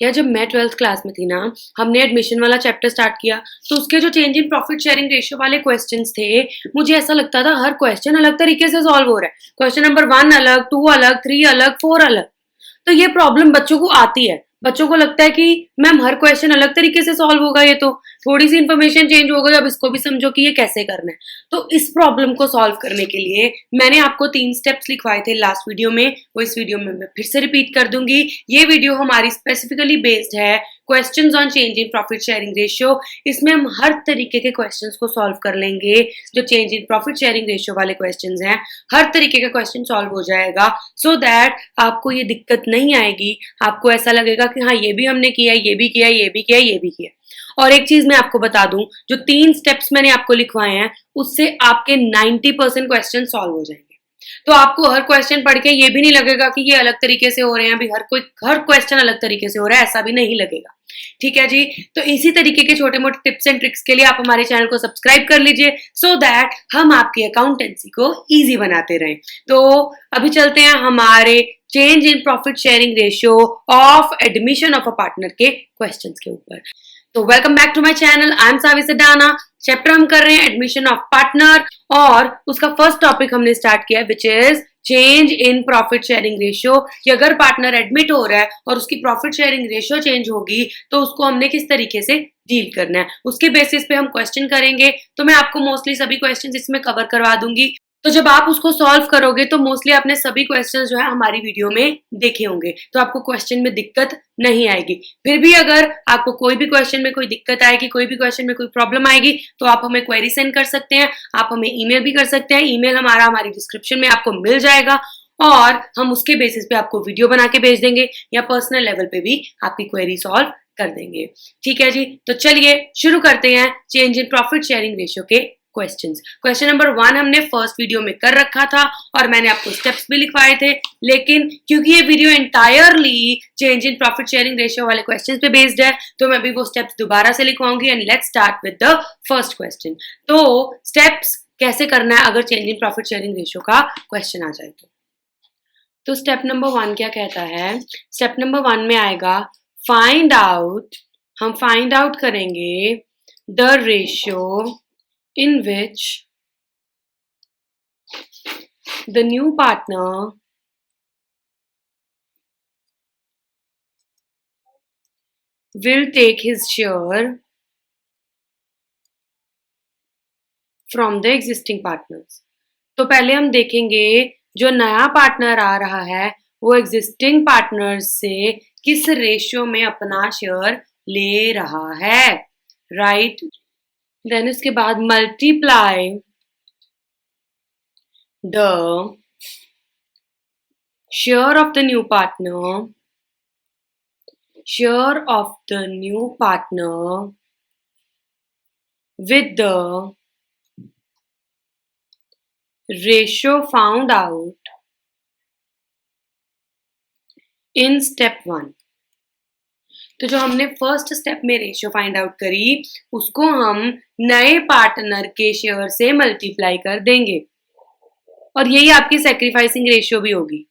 या जब मैं 12th क्लास में थी ना, हमने एडमिशन वाला चैप्टर स्टार्ट किया, तो उसके जो change in profit sharing ratio वाले क्वेश्चंस थे, मुझे ऐसा लगता था हर क्वेश्चन अलग तरीके से सॉल्व हो रहा है। क्वेश्चन नंबर 1 अलग, 2 अलग, 3 अलग, 4 अलग। तो ये प्रॉब्लम बच्चों को आती है। बच्चों को लगता है कि मैम हर क्वेश्चन अलग तरीके से सॉल्व होगा, ये तो थोड़ी सी इन्फॉर्मेशन चेंज हो गई, अब इसको भी समझो कि ये कैसे करना है। तो इस प्रॉब्लम को सॉल्व करने के लिए मैंने आपको 3 स्टेप्स लिखवाए थे लास्ट वीडियो में, वो इस वीडियो में मैं फिर से रिपीट कर दूंगी। ये वीडियो हमारी स्पेसिफिकली बेस्ड है questions on change in profit sharing ratio. इसमें हम हर तरीके के क्वेश्चंस को सॉल्व कर लेंगे। जो change in profit sharing ratio वाले क्वेश्चंस हैं, हर तरीके का क्वेश्चन सॉल्व हो जाएगा, सो दैट आपको ये दिक्कत नहीं आएगी। आपको ऐसा लगेगा कि हाँ, ये भी हमने किया, ये भी किया, ये भी किया, ये भी किया। और एक चीज मैं आपको बता दूं, जो 3 स्टेप्स मैंने आपको लिखवाए हैं, उससे आपके 90% क्वेश्चन सॉल्व हो जाएंगे। तो आपको हर क्वेश्चन पढ़ के ये भी नहीं लगेगा कि ये अलग तरीके से हो रहे हैं, अभी हर क्वेश्चन अलग तरीके से हो रहा है, ऐसा भी नहीं लगेगा। ठीक है जी। तो इसी तरीके के छोटे मोटे टिप्स एंड ट्रिक्स के लिए आप हमारे चैनल को सब्सक्राइब कर लीजिए, सो दैट हम आपकी अकाउंटेंसी को इजी बनाते रहें। तो अभी चलते हैं हमारे change in profit sharing ratio of admission of a partner के क्वेश्चंस के ऊपर। तो welcome back to my channel, I am Savi Sadana. Chapter हम कर रहे हैं एडमिशन ऑफ पार्टनर, और उसका फर्स्ट टॉपिक हमने स्टार्ट किया which is change in profit sharing ratio. कि अगर पार्टनर एडमिट हो रहा है और उसकी प्रॉफिट शेयरिंग रेशियो चेंज होगी, तो उसको हमने किस तरीके से डील करना है, उसके बेसिस पे हम क्वेश्चन करेंगे। तो मैं आपको मोस्टली सभी क्वेश्चन इसमें कवर करवा दूंगी। तो जब आप उसको सॉल्व करोगे तो मोस्टली आपने सभी क्वेश्चंस जो है हमारी वीडियो में देखे होंगे, तो आपको क्वेश्चन में दिक्कत नहीं आएगी। फिर भी अगर आपको कोई भी क्वेश्चन में कोई दिक्कत आएगी, कोई भी क्वेश्चन में कोई प्रॉब्लम आएगी, तो आप हमें क्वेरी सेंड कर सकते हैं, आप हमें ईमेल भी कर सकते हैं। ईमेल हमारा हमारी डिस्क्रिप्शन में आपको मिल जाएगा, और हम उसके बेसिस पे आपको वीडियो बना के भेज देंगे, या पर्सनल लेवल पे भी आपकी क्वेरी सॉल्व कर देंगे। ठीक है जी। तो चलिए शुरू करते हैं change in profit sharing ratio के क्वेश्चंस। क्वेश्चन नंबर 1 हमने फर्स्ट वीडियो में कर रखा था, और मैंने आपको स्टेप्स भी लिखवाए थे, लेकिन क्योंकि ये video entirely change in profit sharing ratio वाले क्वेश्चंस पे बेस्ड है, तो मैं अभी वो स्टेप्स दोबारा से लिखवाऊंगी। And let's start with the first question. तो स्टेप्स कैसे करना है अगर change in profit sharing ratio का क्वेश्चन आ जाए तो स्टेप नंबर 1 क्या कहता है? स्टेप नंबर 1 में आएगा फाइंड आउट। हम फाइंड आउट करेंगे the ratio in which the new partner will take his share from the existing partners। तो पहले हम देखेंगे जो नया पार्टनर आ रहा है वो एग्जिस्टिंग पार्टनर्स से किस रेशियो में अपना शेयर ले रहा है, राइट। देन उसके बाद multiply the share of the new partner with the ratio found out in step 1। तो जो हमने फर्स्ट स्टेप में रेशियो फाइंड आउट करी, उसको हम नए पार्टनर के शेयर से मल्टीप्लाई कर देंगे, और यही आपकी सैक्रिफाइसिंग रेशियो भी होगी।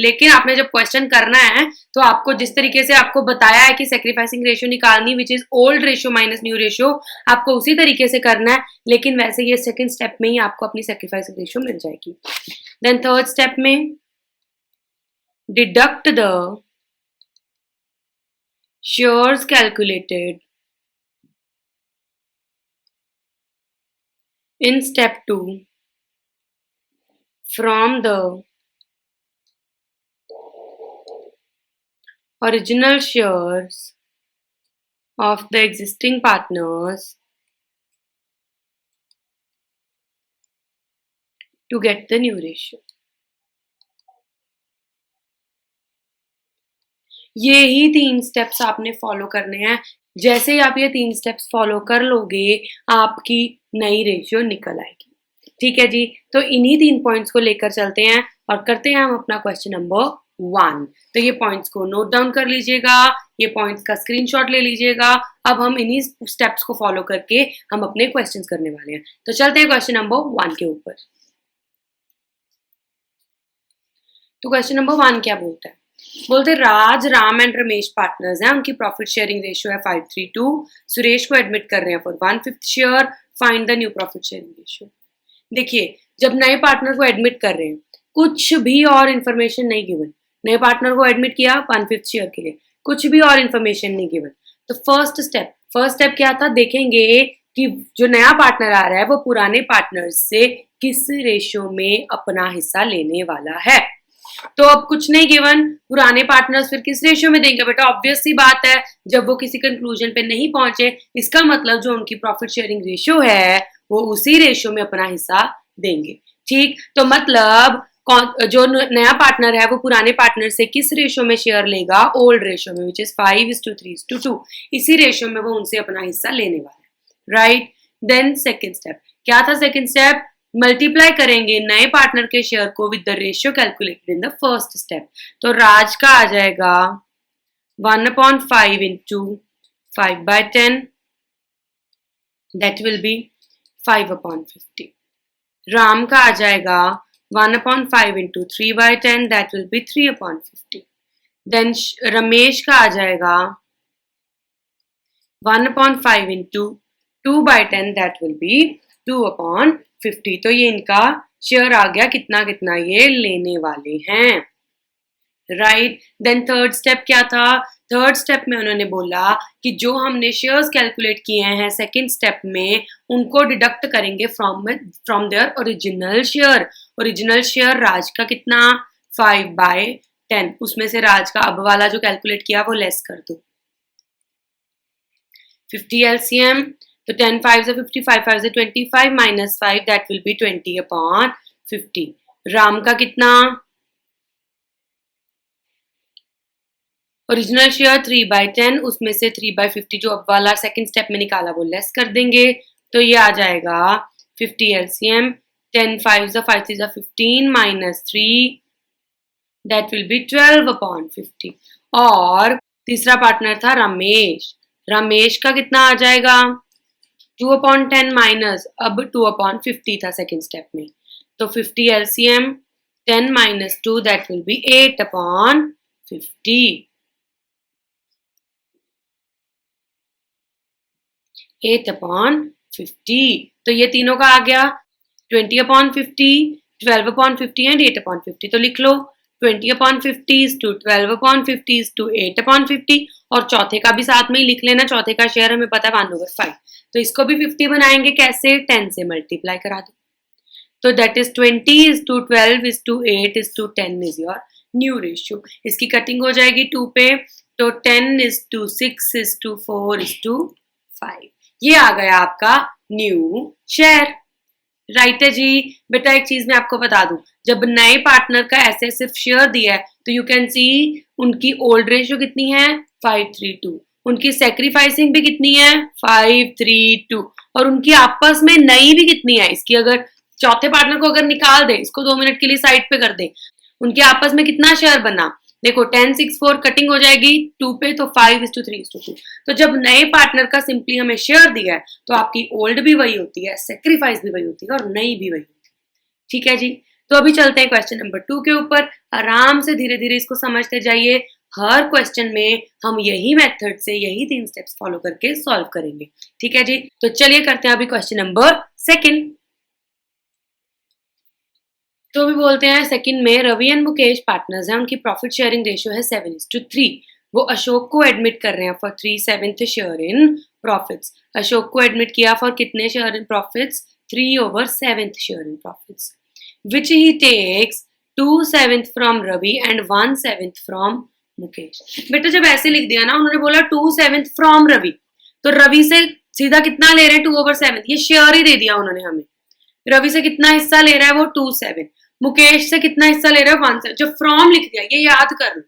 लेकिन आपने जब क्वेश्चन करना है तो आपको जिस तरीके से आपको बताया है कि सैक्रिफाइसिंग रेशियो निकालनी, which is old ratio minus new ratio, आपको उसी तरीके से करना है। लेकिन वैसे ये सेकंड स्टेप में ही आपको अपनी सैक्रिफाइसिंग रेशियो मिल जाएगी। देन थर्ड स्टेप में deduct the shares calculated in step 2 from the original shares of the existing partners to get the new ratio। ये ही 3 स्टेप्स आपने फॉलो करने हैं। जैसे ही आप ये 3 स्टेप्स फॉलो कर लोगे, आपकी नई रेशियो निकल आएगी। ठीक है जी। तो इन्हीं 3 पॉइंट्स को लेकर चलते हैं और करते हैं हम अपना क्वेश्चन नंबर 1। तो ये पॉइंट्स को नोट डाउन कर लीजिएगा, ये पॉइंट्स का स्क्रीनशॉट ले लीजिएगा। अब हम इन्हीं स्टेप्स को फॉलो करके हम अपने क्वेश्चन करने वाले हैं। तो चलते हैं क्वेश्चन नंबर 1 के ऊपर। तो क्वेश्चन नंबर 1 क्या बोलता है? बोलते राज, राम एंड रमेश पार्टनर्स हैं, उनकी प्रॉफिट शेयरिंग रेशियो है 5:3:2। सुरेश को एडमिट कर रहे हैं for 1/5 share, find the new profit sharing ratio. देखिए, जब नए पार्टनर को एडमिट कर रहे हैं, कुछ भी और इन्फॉर्मेशन नहीं गिवन, नए पार्टनर को एडमिट किया 1/5 शेयर के लिए, कुछ भी और इन्फॉर्मेशन नहीं गिवन, तो फर्स्ट स्टेप क्या था, देखेंगे कि जो नया पार्टनर आ रहा है वो पुराने पार्टनर से किस रेशियो में अपना हिस्सा लेने वाला है। तो अब कुछ नहीं गिवन, पुराने पार्टनर्स फिर किस रेशियो में देंगे बेटा, ऑब्वियस सी बात है, जब वो किसी कंक्लूजन पे नहीं पहुंचे, इसका मतलब जो उनकी प्रॉफिट शेयरिंग रेशियो है वो उसी रेशियो में अपना हिस्सा देंगे। ठीक, तो मतलब जो नया पार्टनर है वो पुराने पार्टनर से किस रेशियो में शेयर लेगा, ओल्ड रेशियो में, विच इज 5:3:2। इसी रेशियो में वो उनसे अपना हिस्सा लेने वाला है, राइट। देन सेकेंड स्टेप क्या था, सेकेंड स्टेप मल्टीप्लाई करेंगे नए पार्टनर के शेयर को with the ratio calculated in the first step. तो राज का आ जाएगा 1/5 into 5/10, that will be 5/50। Ram का आ जाएगा 1/5 into 3/10, that will be 3/50। Then Ramesh का आ जाएगा 1/5 into 2/10, that will be 2/50। तो ये इनका शेयर आ गया, कितना कितना ये लेने वाले हैं, राइट। देन थर्ड स्टेप क्या था, थर्ड स्टेप में उन्होंने बोला कि जो हमने शेयर्स कैलकुलेट किए हैं सेकंड स्टेप में, उनको डिडक्ट करेंगे from their original share. Original share Raj का कितना, 5/10, उसमें से राज का अब वाला जो कैलकुलेट किया वो लेस कर दो। 50 LCM, तो 10 5s are 50, 5 5s are 25 minus 5, that will be 20/50। Ram का कितना, ओरिजिनल शेयर 3/10, उसमें से 3/50 जो अब वाला सेकंड स्टेप में निकाला वो लेस कर देंगे, तो ये आ जाएगा 50 LCM, 10 5s are 5 3s are 15 minus 3, that will be 12/50। और तीसरा पार्टनर था रमेश, रमेश का कितना आ जाएगा, 2/10 माइनस, अब 2/50 था सेकेंड स्टेप में, तो 50 LCM, 10 minus 2, that will be 8/50। 8/50, तो ये तीनों का आ गया 20/50, 12/50 एंड 8/50। तो लिख लो 20/50 is to 12/50 is to 8/50, और चौथे का भी साथ में ही लिख लेना, चौथे का शेयर हमें पता है 1/5, तो इसको भी 50 बनाएंगे कैसे, 10 से मल्टीप्लाई करा दो, तो that is 20 is to 12 is to 8 is to 10 is your new ratio. इसकी कटिंग हो जाएगी 2 पे, तो 10 is to 6 is to 4 is to 5। ये आ गया आपका न्यू शेयर, राइट है जी। बेटा एक चीज मैं आपको बता दूं, जब नए पार्टनर का ऐसे सिर्फ शेयर दिया है तो यू कैन सी उनकी ओल्ड रेशियो कितनी है, 5:3:2, उनकी सेक्रीफाइसिंग भी कितनी है, 5:3:2, और उनकी आपस में नई भी कितनी है। इसकी अगर चौथे पार्टनर को अगर निकाल दे, इसको 2 मिनट के लिए साइड पे कर दे, उनके आपस में कितना शेयर बना, देखो 10 6 4 कटिंग हो जाएगी 2 पे, तो 5:3:2। तो जब नए पार्टनर का सिंपली हमें शेयर दिया है तो आपकी ओल्ड भी वही होती है, सेक्रीफाइस भी वही होती है, और नई भी वही होती है, ठीक है जी। तो अभी चलते हैं क्वेश्चन नंबर 2 के ऊपर, आराम से धीरे धीरे इसको समझते जाइए। हर क्वेश्चन में हम यही मेथड से यही 3 स्टेप्स फॉलो करके सॉल्व करेंगे, ठीक है जी। तो चलिए करते हैं अभी क्वेश्चन नंबर 2। तो भी बोलते हैं सेकंड में रवि एंड मुकेश पार्टनर्स हैं, उनकी प्रॉफिट शेयरिंग रेशियो है 7:3। वो अशोक को एडमिट कर रहे हैं for 3/7 share in profits. Ashok को एडमिट किया फॉर कितने share in profits, 3/7 share in profits, which he takes 2/7 from Ravi and 1/7 from Mukesh. बेटा जब ऐसे लिख दिया ना, उन्होंने बोला 2/7 फ्रॉम रवि, तो रवि से सीधा कितना ले रहे हैं, 2/7, ये शेयर ही दे दिया उन्होंने हमें। रवि से कितना हिस्सा ले रहा है वो 2/7, मुकेश से कितना हिस्सा ले रहा है 1/7। जो फ्रॉम लिख दिया ये याद कर लो,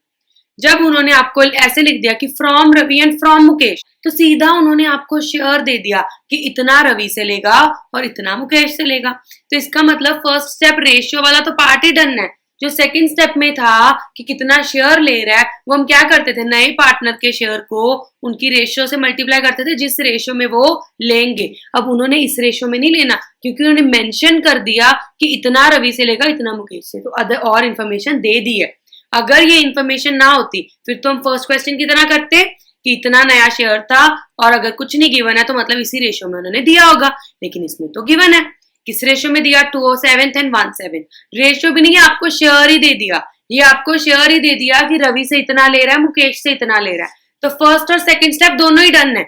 जब उन्होंने आपको ऐसे लिख दिया कि from Ravi and from Mukesh, तो सीधा उन्होंने आपको शेयर दे दिया कि इतना रवि से लेगा और इतना मुकेश से लेगा। तो इसका मतलब फर्स्ट स्टेप रेशियो वाला तो पार्ट ही डन है। जो सेकंड स्टेप में था कि कितना शेयर ले रहा है, वो हम क्या करते थे, नए पार्टनर के शेयर को उनकी रेशियो से मल्टीप्लाई करते थे जिस रेशियो में वो लेंगे। अब उन्होंने इस रेशियो में नहीं लेना, क्योंकि उन्होंने मेंशन कर दिया कि इतना रवि से लेगा इतना मुकेश से, तो अदर और इन्फॉर्मेशन दे दी है। अगर ये इंफॉर्मेशन ना होती फिर तो हम फर्स्ट क्वेश्चन की तरह करते कि इतना नया शेयर था और अगर कुछ नहीं गिवन है तो मतलब इसी रेशो में उन्होंने दिया होगा, लेकिन इसमें तो गिवन है। किस रेशो में दिया? 207 एंड 17। रेशो भी नहीं है, आपको शेयर ही दे दिया। ये आपको शेयर ही दे दिया कि रवि से इतना ले रहा है, मुकेश से इतना ले रहा है। तो फर्स्ट और सेकंड स्टेप दोनों ही डन है।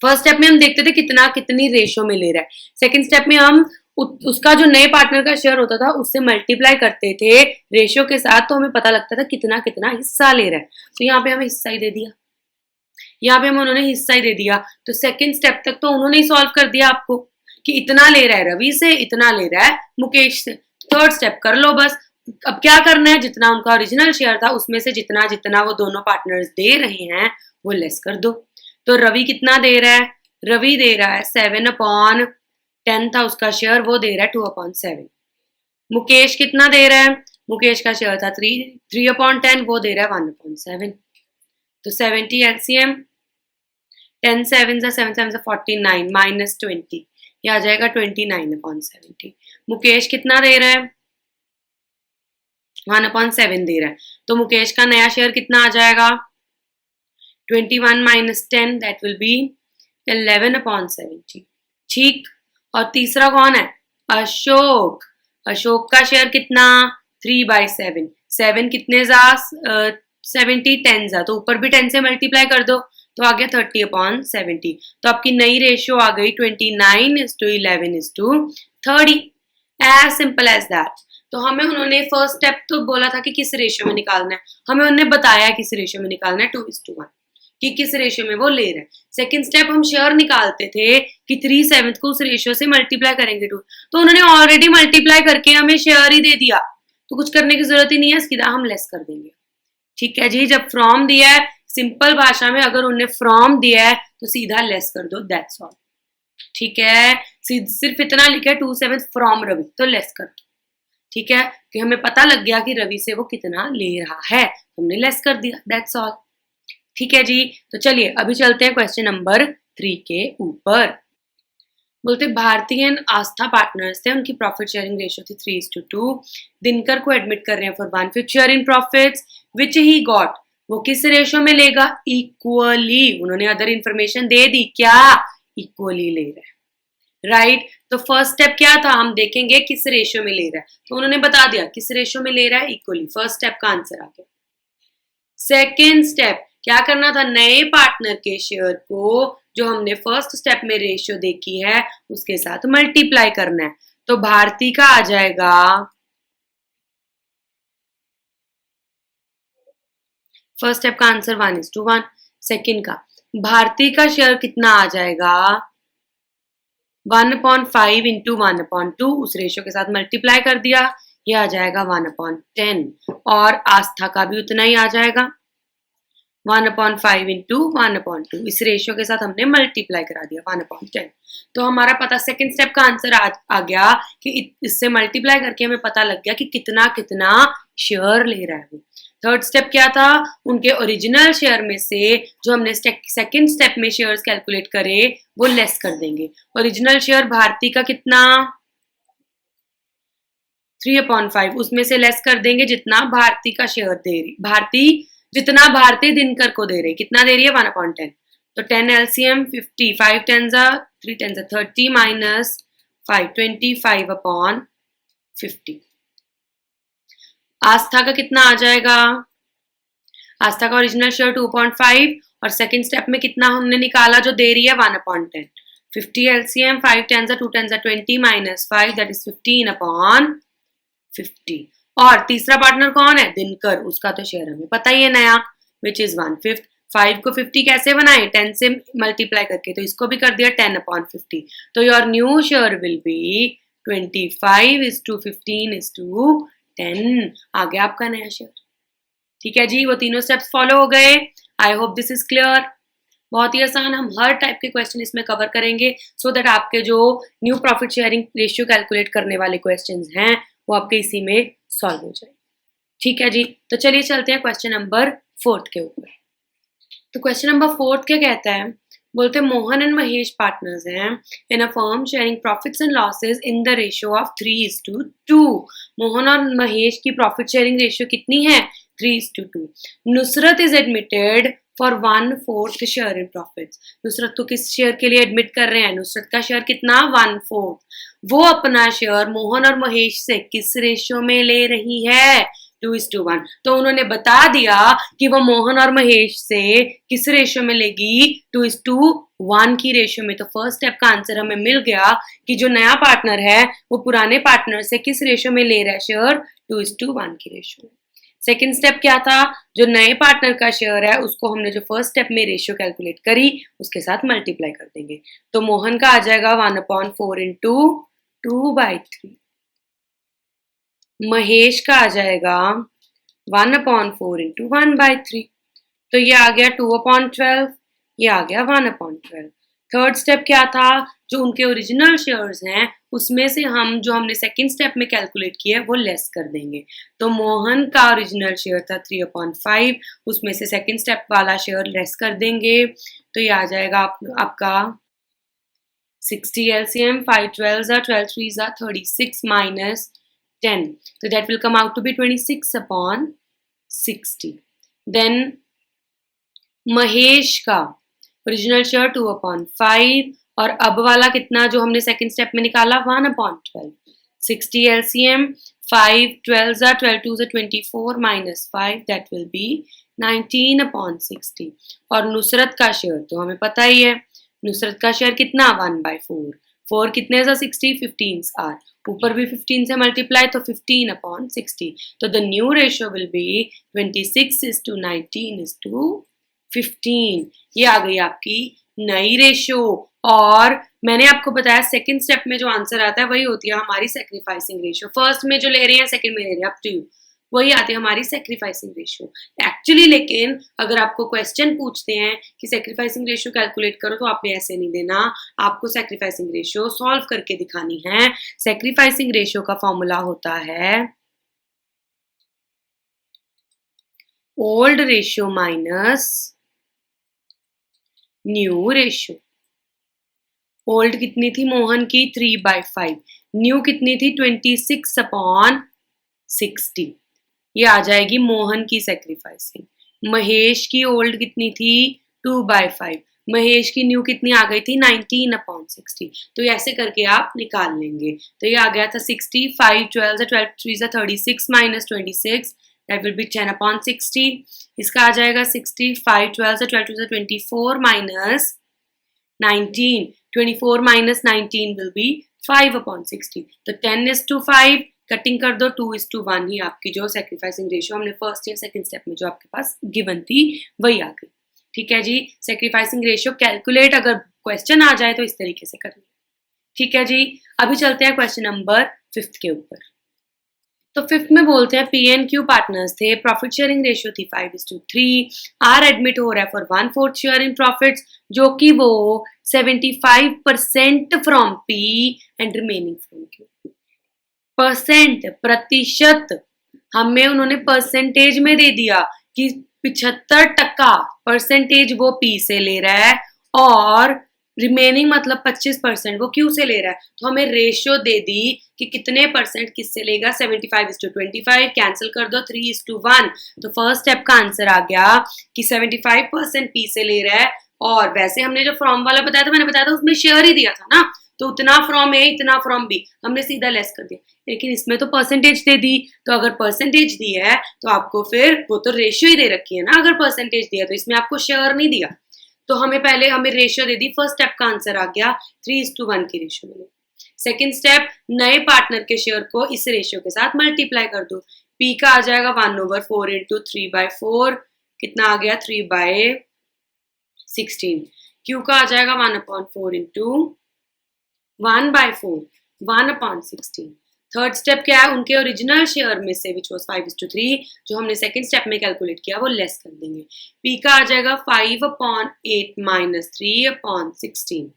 फर्स्ट स्टेप में हम देखते थे कितना कितनी रेशो में ले रहा है, सेकंड स्टेप में हम उसका जो नए पार्टनर का शेयर होता था उससे मल्टीप्लाई करते थे रेशियो के साथ, तो हमें पता लगता था कितना कितना हिस्सा ले रहा है। तो यहाँ पे हमें हिस्सा ही दे दिया, यहाँ पे हमें उन्होंने हिस्सा ही दे दिया। तो सेकंड स्टेप तक तो उन्होंने ही सॉल्व कर दिया आपको कि इतना ले रहा है रवि से, इतना ले रहा है मुकेश से। थर्ड स्टेप कर लो बस। अब क्या करना है, जितना उनका ओरिजिनल शेयर था उसमें से जितना जितना वो दोनों पार्टनर्स दे रहे हैं वो लेस कर दो। तो रवि कितना दे रहा है? रवि दे रहा है 7/10 था उसका शेयर, वो दे रहा है 2/7। मुकेश कितना दे रहा है? मुकेश का शेयर था 3/10, वो दे रहा है 1/7। तो 70 एलसीएम, 10 7 7 7 49 माइनस 20, ये आ जाएगा 29/70। मुकेश कितना दे रहा है? 1/7 दे रहा है, तो मुकेश का नया शेयर कितना आ जाएगा? 21 माइनस 10, दैट विल बी 11/70। ठीक। और तीसरा कौन है? अशोक। अशोक का शेयर कितना? 3/7। 7 कितने जा? 70, 10 जा, तो ऊपर भी 10 से मल्टीप्लाई कर दो तो आ गया 30/70। तो आपकी नई रेशियो आ गई 29:11:30। As simple as that. तो हमें उन्होंने फर्स्ट स्टेप तो बोला था कि किस रेशियो में निकालना है, हमें उन्होंने बताया किस रेशियो में निकालना है, 2:1 कि किस रेशियो में वो ले रहे हैं। सेकंड स्टेप हम शेयर निकालते थे कि 3/7 को उस रेशियो से मल्टीप्लाई करेंगे 2, तो उन्होंने ऑलरेडी मल्टीप्लाई करके हमें शेयर ही दे दिया, तो कुछ करने की जरूरत ही नहीं है, सीधा हम लेस कर देंगे। ठीक है जी। जब फ्रॉम दिया है, सिंपल भाषा में अगर उन्हें फ्रॉम दिया है तो सीधा लेस कर दो, दैट्स ऑल। ठीक है, सिर्फ इतना लिखा है 2/7 फ्रॉम रवि, तो लेस कर दो। ठीक है, कि हमें पता लग गया कि रवि से वो कितना ले रहा है, हमने लेस कर दिया, दैट्स ऑल। ठीक है जी। तो चलिए अभी चलते हैं क्वेश्चन नंबर 3 के ऊपर। बोलते भारती एंड आस्था पार्टनर्स थे, उनकी प्रॉफिट शेयरिंग रेशियो थी 3:2। दिनकर को एडमिट कर रहे हैं for 1/5 share in profits which he got, वो किस रेशियो में लेगा? इक्वली। उन्होंने अदर इंफॉर्मेशन दे दी, क्या? इक्वली ले रहे हैं, राइट। तो फर्स्ट स्टेप क्या था, हम देखेंगे किस रेशियो में ले रहा है, तो उन्होंने बता दिया किस रेशियो में ले रहा है, इक्वली। फर्स्ट स्टेप का आंसर आ गया। सेकेंड स्टेप क्या करना था, नए पार्टनर के शेयर को जो हमने फर्स्ट स्टेप में रेशियो देखी है उसके साथ मल्टीप्लाई करना है। तो भारती का आ जाएगा फर्स्ट स्टेप का आंसर 1:1। सेकंड का भारती का शेयर कितना आ जाएगा? 1/5 इंटू 1/2, उस रेशियो के साथ मल्टीप्लाई कर दिया, ये आ जाएगा 1/10। और आस्था का भी उतना ही आ जाएगा 1/5 इंटू 1/2, इस रेशियो के साथ हमने मल्टीप्लाई करा दिया 1/10। तो हमारा पता सेकंड स्टेप का आंसर आ गया कि इससे मल्टीप्लाई करके हमें पता लग गया कि कितना कितना शेयर ले रहा है वो। थर्ड स्टेप क्या था, उनके ओरिजिनल शेयर में से जो हमने सेकंड स्टेप में शेयर्स कैलकुलेट करे वो लेस कर देंगे। ओरिजिनल शेयर भारती का कितना? 3/5, उसमें से लेस कर देंगे जितना भारती का शेयर दे रही, जितना भारती दिनकर को दे रही, कितना दे रही है? 1/10। तो 10 एलसीएम 50, 5 10 3 10 30 माइनस 5, 25/50। आस्था का कितना आ जाएगा? आस्था का ओरिजिनल शेयर 2.5 और सेकंड स्टेप में कितना हमने निकाला जो दे रही है 1/10। 50 एलसीएम 5 10 2 10 20 माइनस 5, दैट इज 15/50। और तीसरा पार्टनर कौन है? दिनकर, उसका तो शेयर हमें पता ही है नया, विच इज 1/5। 5 को 50 कैसे बनाए? 10 से मल्टीप्लाई करके, तो इसको भी कर दिया 10/50। तो your new share will be 25:15:10, आ गया आपका नया शेयर। ठीक है जी, वो तीनों स्टेप्स फॉलो हो गए। I hope this is clear. बहुत ही आसान, हम हर टाइप के क्वेश्चन इसमें कवर करेंगे सो दैट आपके जो new profit sharing ratio calculate करने वाले क्वेश्चंस हैं वो आपके इसी में सॉल्व हो जाए। ठीक है जी, तो चलिए चलते हैं क्वेश्चन नंबर 4 के ऊपर। तो क्वेश्चन नंबर 4 क्या कहता है, बोलते मोहन एंड महेश पार्टनर्स हैं in a firm sharing profits and losses in the ratio of 3:2। Mohan और महेश की प्रॉफिट शेयरिंग रेशियो कितनी है? 3:2। Nusrat is admitted for 1/4 share in profits. Nusrat तो किस शेयर के लिए एडमिट कर रहे हैं? नुसरत का शेयर कितना? 1/4। वो अपना शेयर मोहन और महेश से किस रेशियो में ले रही है? 2:1। तो उन्होंने बता दिया कि वो मोहन और महेश से किस रेशियो में लेगी? 2:1 की रेशियो में। तो फर्स्ट स्टेप का आंसर हमें मिल गया कि जो नया पार्टनर है वो पुराने पार्टनर से किस रेशियो में ले रहा है शेयर? 2:1 की रेशियो में। सेकेंड स्टेप क्या था? जो नए पार्टनर का शेयर है उसको हमने जो फर्स्ट स्टेप में रेशियो कैलकुलेट करी उसके साथ मल्टीप्लाई कर देंगे। तो मोहन का आ जाएगा 1/4 इंटू 2/3। महेश का आ जाएगा 1/4 इंटू 1/3। तो ये आ गया 2/12, ये आ गया 1/12। थर्ड स्टेप क्या था? जो उनके ओरिजिनल शेयर्स हैं उसमें से हम जो हमने सेकंड स्टेप में कैलकुलेट किया है वो लेस कर देंगे। तो मोहन का ओरिजिनल शेयर था 3/5, उसमें से सेकंड स्टेप वाला शेयर लेस कर देंगे। तो ये आ जाएगा आपका 60 LCM, 5 12s are 12 3s are 36 minus 10. So that will come out to be 26/60. Then Mahesh का ओरिजिनल शेयर 2/5 और अब वाला कितना जो हमने सेकंड स्टेप में निकाला 1/12। 60 LCM, 5 12s are 12 2s are 24 minus 5 that will be 19/60। और नुसरत का शेयर तो हमें पता ही है, नुसरत का शेयर कितना? 1/4। 4 कितने से 60? 15 आर, ऊपर भी 15 से मल्टीप्लाई तो 15/60। तो the new ratio will be 26:19:15। ये आ गई आपकी नई रेशियो। और मैंने आपको बताया सेकंड स्टेप में जो आंसर आता है वही होती है हमारी सेक्रीफाइसिंग रेशियो। फर्स्ट में जो ले रहे हैं सेकंड में ले रहे हैं, अप टू यू, वही आती है हमारी सेक्रीफाइसिंग रेशियो एक्चुअली। लेकिन अगर आपको क्वेश्चन पूछते हैं कि सेक्रीफाइसिंग रेशियो कैलकुलेट करो तो आपने ऐसे नहीं देना, आपको सेक्रीफाइसिंग रेशियो सॉल्व करके दिखानी है। सेक्रीफाइसिंग रेशियो का फॉर्मूला होता है old ratio minus new ratio. Old कितनी थी मोहन की? 3/5। न्यू कितनी थी? 26/60। ये आ जाएगी मोहन की सेक्रीफाइसिंग। महेश की ओल्ड कितनी थी? 2/5। महेश की न्यू कितनी आ गई थी? 19/60। तो ऐसे करके आप निकाल लेंगे। तो ये आ गया था 60, 5 12 12 3 36 minus 26, that will be 10/60। इसका आ जाएगा 60, 5 12 12 2 24 minus 19, 24 minus 19 will be 5/60। तो 10:5 कटिंग कर दो, 2:1 ही आपकी जो सेक्रीफाइसिंग रेशियो हमने फर्स्ट या सेकंड स्टेप में जो आपके पास गिवन थी वही आ गई। ठीक है जी, सेक्रीफाइसिंग रेशियो कैलकुलेट अगर क्वेश्चन आ जाए तो इस तरीके से करनी। ठीक है जी, अभी चलते हैं क्वेश्चन नंबर 5 के ऊपर। तो 5 में बोलते हैं पी एंड क्यू पार्टनर्स थे, प्रॉफिट शेयरिंग रेशियो थी 5:3। आर एडमिट हो रहा है फॉर 1/4 शेयर इन प्रॉफिट्स, जो कि वो 75% from P and remaining from Q. Percent, प्रतिशत, हमें उन्होंने परसेंटेज में दे दिया कि 75% परसेंटेज वो पी से ले रहा है और रिमेनिंग मतलब 25% वो क्यू से ले रहा है। तो हमें रेशियो दे दी कि कितने परसेंट किससे लेगा। 75:25 कैंसिल कर दो, 3:1। तो फर्स्ट स्टेप का आंसर आ गया कि 75% पी से ले रहा है। और वैसे हमने जो फ्रॉम वाला बताया था, मैंने बताया था उसमें शेयर ही दिया था ना, तो उतना फ्रॉम ए इतना फ्रॉम बी, हमने सीधा लेस कर दिया। लेकिन इसमें तो परसेंटेज दे दी, तो अगर परसेंटेज दी है तो आपको फिर वो तो रेशियो ही दे रखी है ना। अगर परसेंटेज दिया तो इसमें आपको शेयर नहीं दिया, तो हमें पहले हमें रेशियो दे दी। फर्स्ट स्टेप का आंसर आ गया 3:1 की रेशियो में। सेकेंड स्टेप, नए पार्टनर के शेयर को इस रेशियो के साथ मल्टीप्लाई कर दो। पी का आ जाएगा 1/4 इंटू 3/4, कितना आ गया 3/16। क्यू का आ जाएगा 1/4 इंटू 1/4, 1/16। थर्ड स्टेप क्या है? उनके ओरिजिनल शेयर में से विच वॉज 5:3 जो हमने सेकंड स्टेप में कैलकुलेट किया वो लेस कर देंगे। पी का आ जाएगा 5/8 minus 3/16।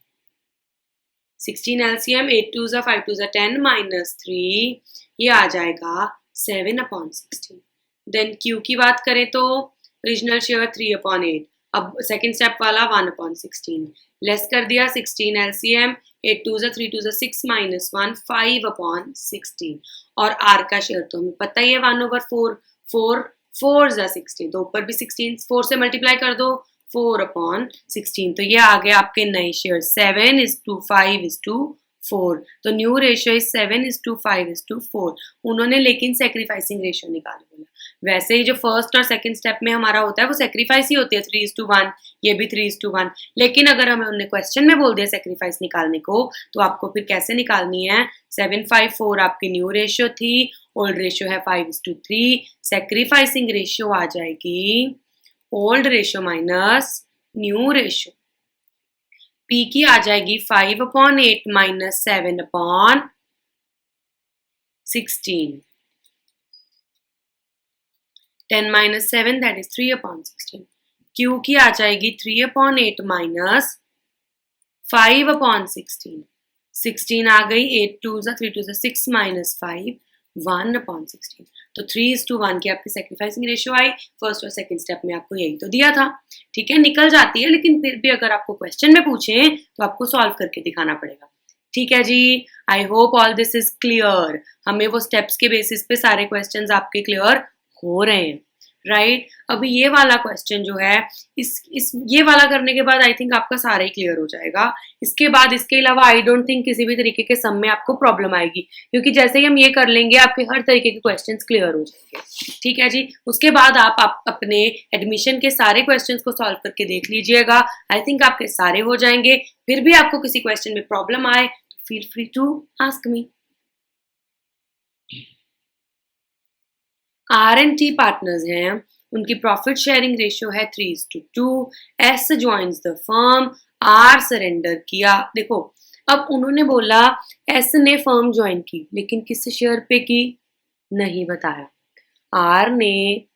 16 LCM, 8 2s are 5 2s are 10 minus 3, ये आ जाएगा 7/16। देन क्यू की बात करें तो ओरिजिनल शेयर 3/8, अब सेकंड स्टेप वाला 1/16 लेस कर दिया, 16 एलसीएम, 8 2 3 2 6 माइनस 1 5/16 और आर का शेयर तो हमें पता ही है 1/4 4 4 16 तो ऊपर भी 16 4 से मल्टीप्लाई कर दो 4/16 तो ये आ गया आपके नए शेयर 7:5:4 तो न्यू रेशियो इज 7:5:4 उन्होंने लेकिन सेक्रीफाइसिंग रेशियो निकाले बोला। वैसे ही जो फर्स्ट और सेकंड स्टेप में हमारा होता है वो सेक्रीफाइस ही होती है 3:1 ये भी 3:1 लेकिन अगर हमें उन्होंने क्वेश्चन में बोल दिया सेक्रीफाइस निकालने को तो आपको फिर कैसे निकालनी है 7:5:4 आपकी न्यू रेशियो थी ओल्ड रेशियो है 5:3 सेक्रीफाइसिंग रेशियो आ जाएगी old ratio minus new ratio P की आ जाएगी 5/8 minus 7/16 10 minus 7 that is 3/16 Q की आ जाएगी 3/8 माइनस 5/16 16 आ गई 8 2 3 2 6 माइनस 5 1/16 तो 3:1 की आपकी सेक्रीफाइसिंग रेशियो आई फर्स्ट और सेकंड स्टेप में आपको यही तो दिया था ठीक है निकल जाती है लेकिन फिर भी अगर आपको क्वेश्चन में पूछे तो आपको सॉल्व करके दिखाना पड़ेगा ठीक है जी I hope all this is clear हमें वो स्टेप्स के बेसिस पे सारे क्वेश्चंस आपके क्लियर हो रहे हैं राइट अभी ये वाला क्वेश्चन जो है इस ये वाला करने के बाद आई थिंक आपका सारा ही क्लियर हो जाएगा इसके बाद इसके अलावा आई डोंट थिंक किसी भी तरीके के सम में आपको प्रॉब्लम आएगी क्योंकि जैसे ही हम ये कर लेंगे आपके हर तरीके के क्वेश्चंस क्लियर हो जाएंगे ठीक है जी उसके बाद आप अपने एडमिशन के सारे क्वेश्चंस को सॉल्व करके देख लीजिएगा आई थिंक आपके सारे हो जाएंगे फिर भी आपको किसी क्वेश्चन में प्रॉब्लम आए तो feel free to ask me R&T partners हैं उनकी प्रॉफिट शेयरिंग रेशियो है 3:2 S joins the firm R surrender किया देखो अब उन्होंने बोला S ने फर्म ज्वाइन की लेकिन किस शेयर पे की नहीं बताया R ने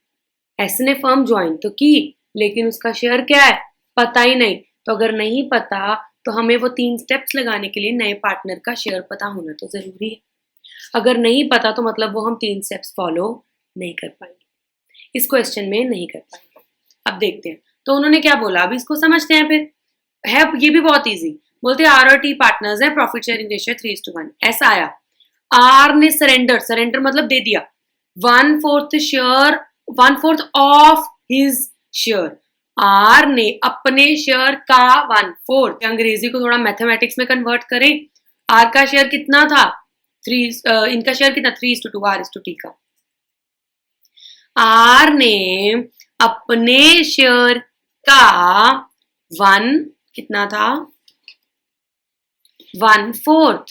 S ने फर्म ज्वाइन तो की लेकिन उसका शेयर क्या है पता ही नहीं तो अगर नहीं पता तो हमें वो 3 स्टेप्स लगाने के लिए नए पार्टनर का शेयर पता होना तो जरूरी है अगर नहीं पता तो मतलब वो हम 3 स्टेप्स फॉलो नहीं कर पाएंगे इस क्वेश्चन में नहीं कर पाएंगे अब देखते हैं तो उन्होंने क्या बोला अब इसको समझते हैं फिर है ये भी बहुत इजी बोलते हैं R और T पार्टनर्स है प्रॉफिट शेयरिंग रेशियो 3:1 ऐसा आया R ने सरेंडर मतलब दे दिया 1/4 share 1/4 of his share R ने अपने शेयर का 1/4 अंग्रेजी को थोड़ा मैथमेटिक्स में कन्वर्ट करें R का शेयर कितना था 3 इनका शेयर कितना 3:2 R/T का R ने अपने शेयर का 1 कितना था 1/4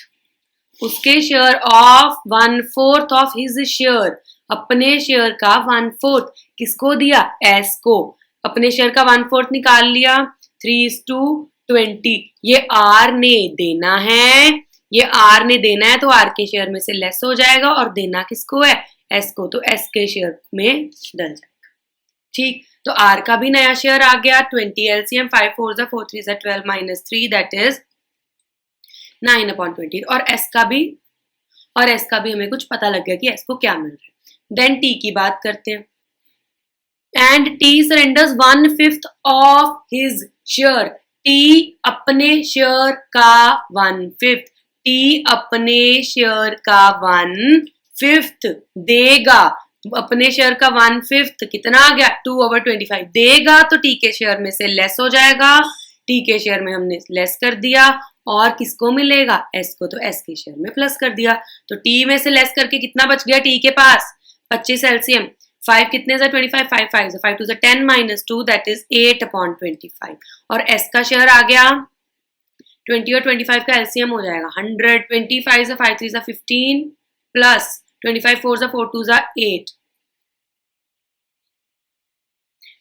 उसके share of 1/4 of his share अपने शेयर का 1/4 किसको दिया S को अपने शेयर का 1/4 निकाल लिया 3:20 ये R ने देना है ये R ने देना है तो R के शेयर में से लेस हो जाएगा और देना किसको है S को तो S के शेयर में डल जाएगा ठीक तो R का भी नया शेयर आ गया 20 LCM 5 4 4 3 12 minus 3 that is 9/20 और S का भी हमें कुछ पता लग गया कि S को क्या मिल रहा है देन T की बात करते हैं and T surrenders 1/5 of his share T अपने शेयर का 1/5 T अपने शेयर का 1/5 देगा अपने शेयर का 1/5 कितना आ गया 2/25 देगा तो T के शेयर में से लेस हो जाएगा T के शेयर में हमने लेस कर दिया और किसको मिलेगा S को तो S के शेयर में प्लस कर दिया तो T में से लेस करके कितना बच गया T के पास 25 एलसीएम 5 कितने से 25 5 5 5 2 10 minus 2 that is 8/25 और S का शेयर आ गया 20 और 25 का एलसीएम हो जाएगा 100 25 से 5 3 से 15 प्लस 25 4 से 4 2 से 8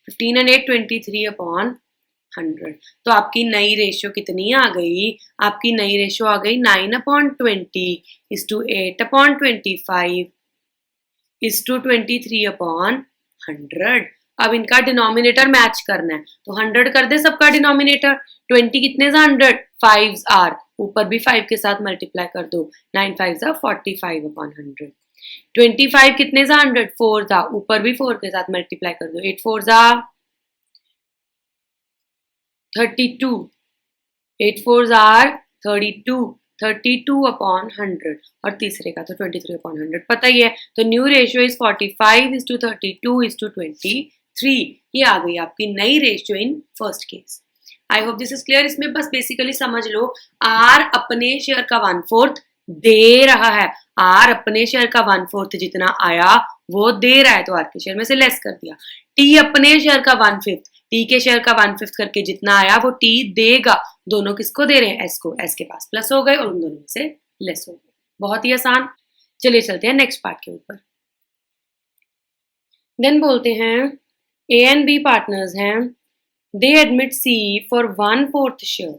15 and 8 23/100 तो आपकी नई रेशियो कितनी आ गई आपकी नई रेशियो आ गई 9/20 is to 8/25 is to 23/100 अब इनका डिनोमिनेटर मैच करना है तो 100 कर दे सबका डिनोमिनेटर 20 कितने से 100 5 आर ऊपर भी 5 के साथ मल्टीप्लाई कर दो 9 5 जा 45/100 25 कितने से 100 4 जा ऊपर भी 4 के साथ मल्टीप्लाई कर दो 8 4 जा 32, 8 4s are 32, 32/100 और तीसरे का तो 23/100 पता ही है। तो न्यू रेशियो इज 45:32:23। ये आ गई आपकी नई ratio in first case. I hope this is clear. इसमें बस बेसिकली समझ लो, आर अपने शेयर का 1/4 दे रहा है, आर अपने शेयर का 1/4 जितना आया वो दे रहा है, तो आर के शेयर में से लेस कर दिया। टी अपने शेयर का 1/5, टी के शेयर का 1/5 करके जितना आया वो टी देगा। दोनों किसको दे रहे हैं? एस को। एस के पास प्लस हो गए और उन दोनों में से लेस हो गए। बहुत ही आसान। चलिए चलते हैं नेक्स्ट पार्ट के ऊपर। देन बोलते हैं ए एंड बी पार्टनर्स हैं, they admit C for 1/4 share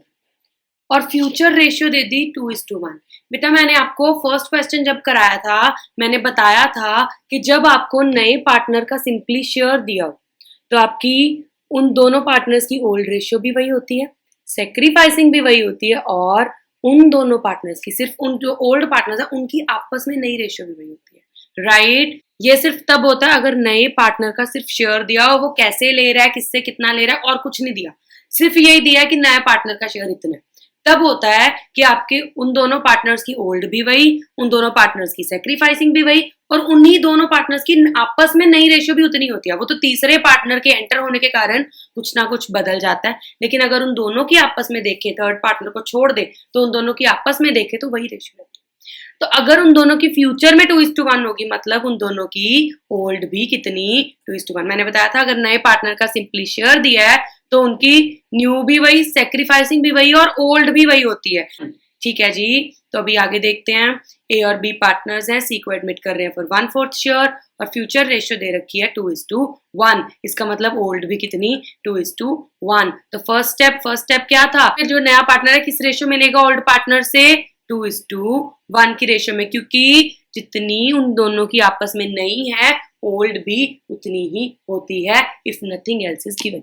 और फ्यूचर रेशियो दे दी 2:1। बेटा मैंने आपको फर्स्ट क्वेश्चन जब कराया था मैंने बताया था कि जब आपको नए पार्टनर का सिंपली शेयर दिया हो तो आपकी उन दोनों पार्टनर्स की ओल्ड रेशियो भी वही होती है, सेक्रीफाइसिंग भी वही होती है और उन दोनों पार्टनर्स की, सिर्फ उन जो ओल्ड पार्टनर्स है उनकी आपस में नई रेशियो भी वही होती है, राइट। ये सिर्फ तब होता है अगर नए पार्टनर का सिर्फ शेयर दिया हो, वो कैसे ले रहा है, किससे कितना ले रहा है और कुछ नहीं दिया, सिर्फ यही दिया है कि नया पार्टनर का शेयर इतना है, तब होता है कि आपके उन दोनों पार्टनर्स की ओल्ड भी वही, उन दोनों पार्टनर्स की सेक्रीफाइसिंग भी वही और उन्हीं दोनों पार्टनर्स की आपस में नई रेशियो भी उतनी होती है। वो तो तीसरे पार्टनर के एंटर होने के कारण कुछ ना कुछ बदल जाता है, लेकिन अगर उन दोनों की आपस में देखें, थर्ड पार्टनर को छोड़ दे तो उन दोनों की आपस में देखें तो वही रेशियो रहती है। तो अगर उन दोनों की फ्यूचर में 2:1 होगी मतलब उन दोनों की ओल्ड भी कितनी 2:1। मैंने बताया था अगर नए पार्टनर का सिंपली शेयर दिया है तो उनकी न्यू भी वही, सेक्रीफाइसिंग भी वही और ओल्ड भी वही होती है। ठीक है जी। तो अभी आगे देखते हैं। ए और बी पार्टनर्स हैं, सी को एडमिट कर रहे हैं फॉर 1/4 शेयर और फ्यूचर रेशियो दे रखी है 2:1। इसका मतलब ओल्ड भी कितनी 2:1। तो फर्स्ट स्टेप क्या था? जो नया पार्टनर है किस रेशियो में लेगा ओल्ड पार्टनर से? 2:1 की रेशियो में, क्योंकि जितनी उन दोनों की आपस में नई है ओल्ड भी उतनी ही होती है if nothing else is given.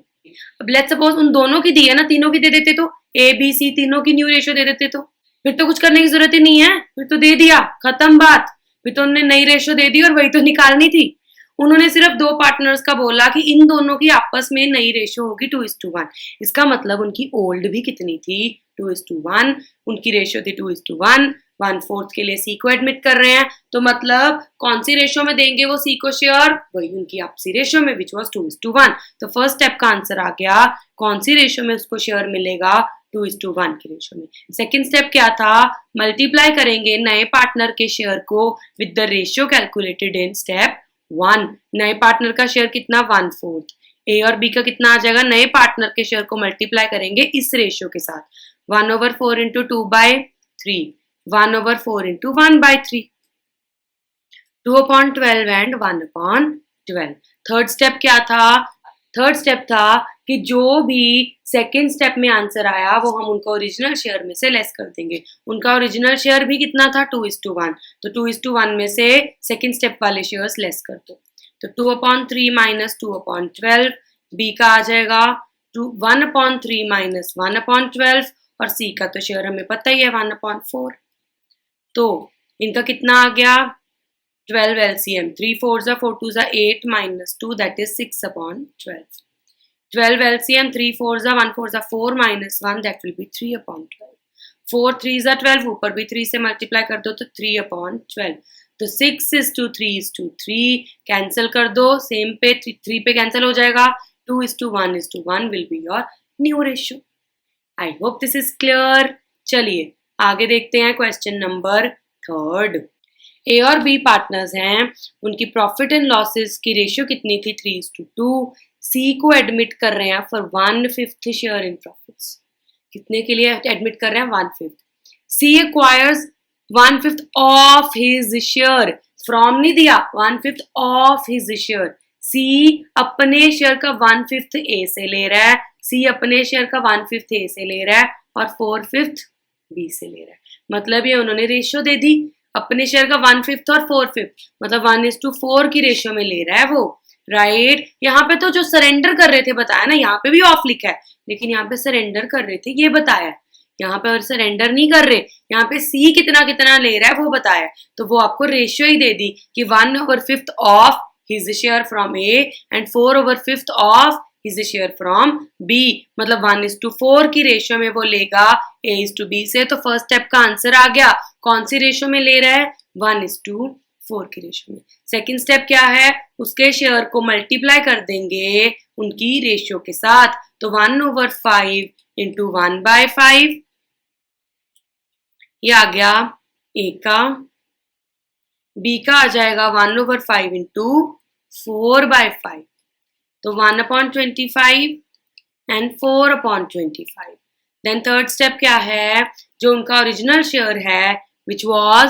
अब लेट्स सपोज उन दोनों की दी है ना, तीनों की दे देते तो ए बी सी तीनों की न्यू रेशियो दे देते तो फिर तो कुछ करने की जरूरत ही नहीं है, फिर तो दे दिया, खत्म बात। फिर तो उन्होंने नई रेशियो दे दी और वही तो निकालनी थी। उन्होंने सिर्फ दो पार्टनर्स का बोला कि इन दोनों की आपस में नई रेशियो होगी 2:1। इसका मतलब उनकी ओल्ड भी कितनी थी 2:1, उनकी रेशियो थी 2:1। 1/4 के लिए सी को एडमिट कर रहे हैं तो मतलब कौन सी रेशियो में देंगे वो सी को शेयर? वही उनकी आपसी रेशियो में विच वाज 2:1। तो फर्स्ट स्टेप का आंसर आ गया, कौन सी रेशियो में उसको शेयर मिलेगा? 2:1 की रेशियो में। सेकेंड स्टेप क्या था? मल्टीप्लाई करेंगे नए पार्टनर के शेयर को with the ratio calculated in step 1। नए पार्टनर का शेयर कितना? 1/4। ए और बी का कितना आ जाएगा? नए पार्टनर के शेयर को मल्टीप्लाई करेंगे इस रेशियो के साथ 1/4 into 2/3, 1/4 into 1/3, 2/12 and 1/12। Third step क्या था? थर्ड स्टेप था कि जो भी सेकेंड स्टेप में आंसर आया वो हम उनका ओरिजिनल शेयर में से लेस कर देंगे। उनका ओरिजिनल शेयर भी कितना था? 2:1। तो 2:1 में से सेकेंड स्टेप वाले शेयर्स लेस कर दो। तो 2/3 माइनस 2/12, बी का आ जाएगा 1/3 माइनस 1/12 और सी का तो शेयर हमें पता ही है 1/4। तो इनका कितना आ गया? 12 LCM, 3 4s are 4 2s are 8 minus 2 that is 6/12. 12 LCM, 3 4s are 1 4s are 4 minus 1 that will be 3/12. 4 3s are 12, ऊपर भी 3 से मल्टीप्लाई कर दो तो 3/12। तो 6:3 कैंसिल कर दो, सेम पे 3 पे कैंसिल हो जाएगा, 2:1 will be your new ratio. I hope this is clear. चलिए आगे देखते हैं क्वेश्चन नंबर 3। ए और बी पार्टनर्स हैं, उनकी प्रॉफिट एंड लॉसेस की रेशियो कितनी थी? 3:2। सी को एडमिट कर रहे हैं फॉर 1/5 शेयर इन प्रॉफिट्स। कितने के लिए एडमिट कर रहे हैं? 1/5। C acquires 1/5 of his share, from नहीं दिया, 1/5 ऑफ हिज शेयर। सी अपने शेयर का 1/5 ए से ले रहा है, सी अपने शेयर का 1/5 ए से ले रहा है और 4/5 बी से ले रहा है। मतलब ये उन्होंने रेशियो दे दी, अपने शेयर का 1/5 और 4/5, मतलब 1:4 की रेशियो में ले रहा है वो, राइट। यहाँ पे तो जो सरेंडर कर रहे थे बताया ना, यहाँ पे भी ऑफ लिखा है लेकिन यहाँ पे सरेंडर कर रहे थे ये बताया है, यहाँ पे सरेंडर नहीं कर रहे, यहाँ पे सी कितना कितना ले रहा है वो बताया। तो वो आपको रेशियो ही दे दी कि 1/5 of his share from A and 4/5 of is the share from B, मतलब 1:4 की रेशियो में वो लेगा A:B से। तो फर्स्ट स्टेप का आंसर आ गया। कौन सी रेशियो में ले रहा है? 1:4 की रेशियो में। सेकंड स्टेप क्या है? उसके शेयर को मल्टीप्लाई कर देंगे उनकी रेशियो के साथ। तो 1/5 इंटू 1/5, ये आ गया ए का। बी का आ जाएगा 1/5 इंटू 4/5, तो 1/25 एंड 4/25। देन थर्ड स्टेप क्या है? जो उनका ओरिजिनल शेयर है विच वॉज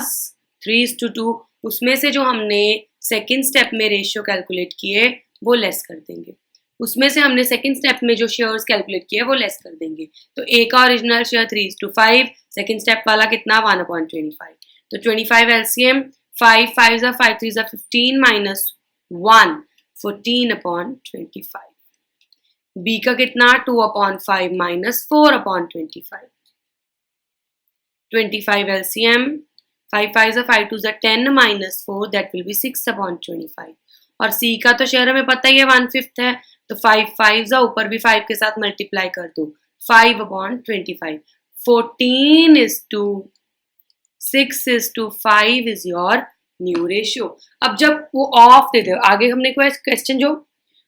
3:2, उसमें से जो हमने सेकेंड स्टेप में रेशियो कैलकुलेट किए वो लेस कर देंगे। उसमें से हमने सेकेंड स्टेप में जो शेयर्स कैलकुलेट किए वो लेस कर देंगे। तो ए का ओरिजिनल शेयर 3:5, सेकेंड स्टेप वाला कितना? 1/25। तो 25 एलसीएम, 5 5 5 3 15 माइनस 1, 14/25। बी का कितना? 2/5 minus 4/25। 25 LCM, 5 5 5 2 10 minus 4, that will be 6/25। और सी का तो शेयर हमें पता ही है 1/5 है, तो 5 5 ऊपर भी 5 के साथ मल्टीप्लाई कर दो, 5/25। 14:6:5 इज योर न्यू रेशियो। अब जब वो ऑफ दे दो,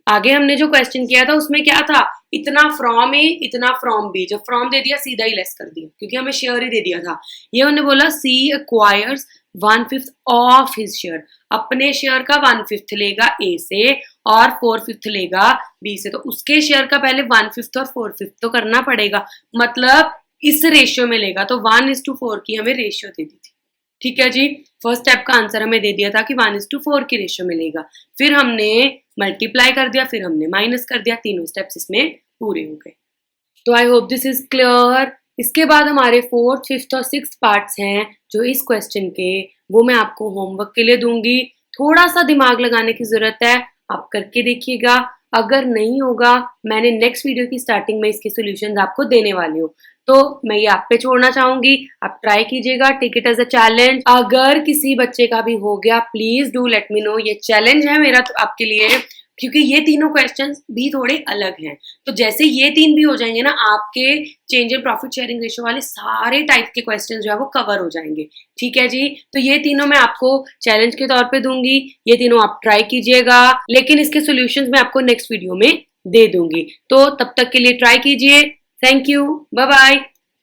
आगे हमने जो क्वेश्चन किया था उसमें क्या था? इतना फ्रॉम ए, इतना फ्रॉम बी। जब फ्रॉम दे दिया सीधा ही लेस कर दिया, क्योंकि हमें शेयर ही दे दिया था। ये उन्होंने बोला सी एक्वायर्स 1/5 ऑफ हिज शेयर, अपने शेयर का 1/5 लेगा ए से और 4/5 लेगा बी से। तो उसके शेयर का पहले 1/5 और 4/5 तो करना पड़ेगा, मतलब इस रेशियो में लेगा। तो 1:4 की हमें रेशियो दे दी थी। ठीक है जी, फर्स्ट स्टेप का आंसर हमें दे दिया था कि 1:4 की रेशियो मिलेगा। फिर हमने मल्टीप्लाई कर दिया, फिर हमने माइनस कर दिया, तीनों स्टेप्स इसमें पूरे हो गए। तो I hope this is clear. इसके बाद हमारे 4th, 5th और 6th पार्ट्स हैं जो इस क्वेश्चन के, वो मैं आपको होमवर्क के लिए दूंगी। थोड़ा सा दिमाग लगाने की जरूरत है, आप करके देखिएगा। अगर नहीं होगा, मैंने नेक्स्ट वीडियो की स्टार्टिंग में इसके सॉल्यूशंस आपको देने वाली हूँ, तो मैं ये आप पे छोड़ना चाहूंगी। आप ट्राई कीजिएगा, take it as a challenge. अगर किसी बच्चे का भी हो गया, please do let me know. ये चैलेंज है मेरा तो आपके लिए, क्योंकि ये तीनों क्वेश्चंस भी थोड़े अलग हैं। तो जैसे ये तीन भी हो जाएंगे ना, आपके change in profit sharing ratio वाले सारे टाइप के क्वेश्चंस जो है वो कवर हो जाएंगे। ठीक है जी, तो ये तीनों मैं आपको चैलेंज के तौर पे दूंगी, ये तीनों आप ट्राई कीजिएगा, लेकिन इसके सोल्यूशंस मैं आपको नेक्स्ट वीडियो में दे दूंगी। तो तब तक के लिए ट्राई कीजिए। Thank you, bye bye.